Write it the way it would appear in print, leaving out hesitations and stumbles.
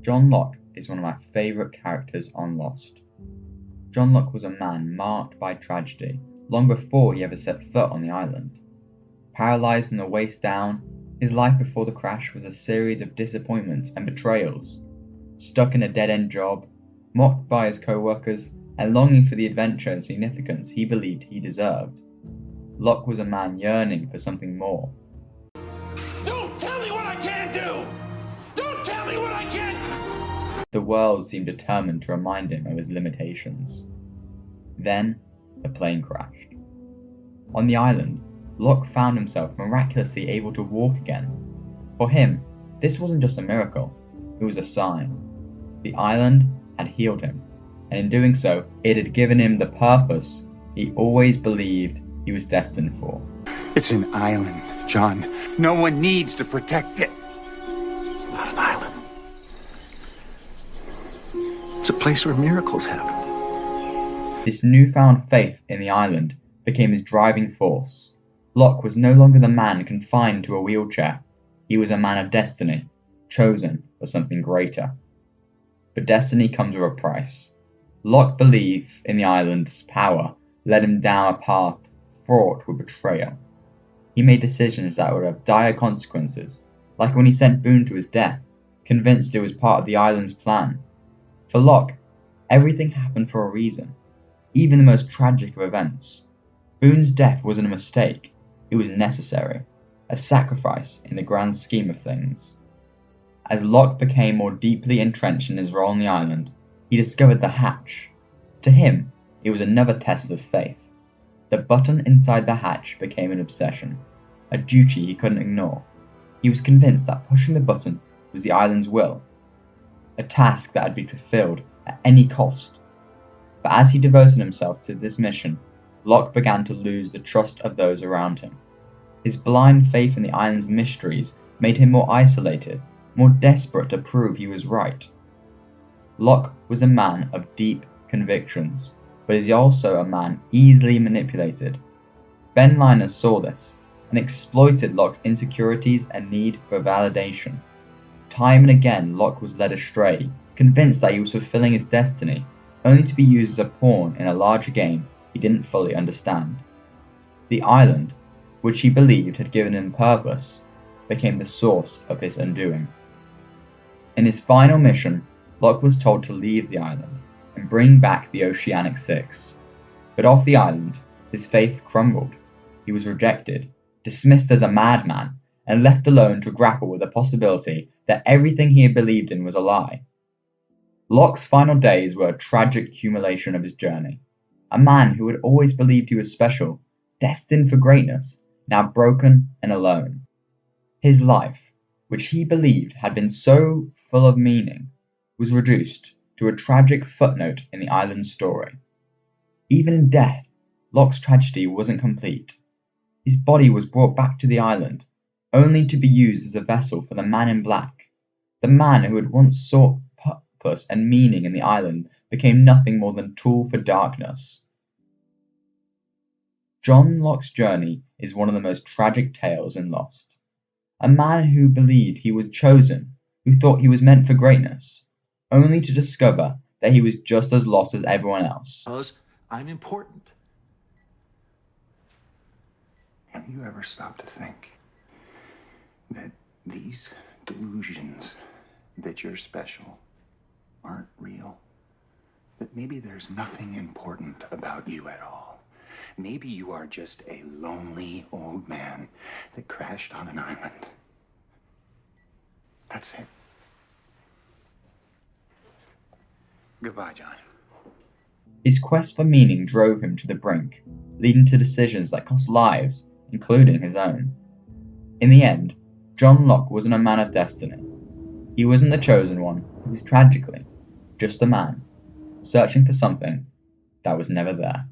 John Locke is one of my favourite characters on Lost. John Locke was a man marked by tragedy long before he ever set foot on the island. Paralysed from the waist down, his life before the crash was a series of disappointments and betrayals. Stuck in a dead-end job, mocked by his co-workers, and longing for the adventure and significance he believed he deserved. Locke was a man yearning for something more. Don't tell me what I can't do! Don't tell me what I can't! The world seemed determined to remind him of his limitations. Then, the plane crashed. On the island, Locke found himself miraculously able to walk again. For him, this wasn't just a miracle, it was a sign. The island had healed him, and in doing so, it had given him the purpose he always believed he was destined for. It's an island, John. No one needs to protect it. It's not an island. It's a place where miracles happen. This newfound faith in the island became his driving force. Locke was no longer the man confined to a wheelchair. He was a man of destiny, chosen for something greater. But destiny comes with a price. Locke's belief in the island's power led him down a path fraught with betrayal. He made decisions that would have dire consequences, like when he sent Boone to his death, convinced it was part of the island's plan. For Locke, everything happened for a reason, even the most tragic of events. Boone's death wasn't a mistake, it was necessary, a sacrifice in the grand scheme of things. As Locke became more deeply entrenched in his role on the island, he discovered the hatch. To him, it was another test of faith. The button inside the hatch became an obsession, a duty he couldn't ignore. He was convinced that pushing the button was the island's will, a task that had to be fulfilled at any cost. But as he devoted himself to this mission, Locke began to lose the trust of those around him. His blind faith in the island's mysteries made him more isolated, more desperate to prove he was right. Locke was a man of deep convictions, but is also a man easily manipulated. Ben Liner saw this and exploited Locke's insecurities and need for validation. Time and again, Locke was led astray, convinced that he was fulfilling his destiny, only to be used as a pawn in a larger game he didn't fully understand. The island, which he believed had given him purpose, became the source of his undoing. In his final mission, Locke was told to leave the island and bring back the Oceanic Six. But off the island, his faith crumbled. He was rejected, dismissed as a madman, and left alone to grapple with the possibility that everything he had believed in was a lie. Locke's final days were a tragic accumulation of his journey. A man who had always believed he was special, destined for greatness, now broken and alone. His life, which he believed had been so full of meaning, was reduced to a tragic footnote in the island's story. Even in death, Locke's tragedy wasn't complete. His body was brought back to the island, only to be used as a vessel for the man in black. The man who had once sought purpose and meaning in the island became nothing more than a tool for darkness. John Locke's journey is one of the most tragic tales in Lost. A man who believed he was chosen, who thought he was meant for greatness, only to discover that he was just as lost as everyone else. Because I'm important. Have you ever stopped to think that these delusions that you're special aren't real? That maybe there's nothing important about you at all? Maybe you are just a lonely old man that crashed on an island. That's it. Goodbye, John. His quest for meaning drove him to the brink, leading to decisions that cost lives, including his own. In the end, John Locke wasn't a man of destiny. He wasn't the chosen one, he was tragically just a man, searching for something that was never there.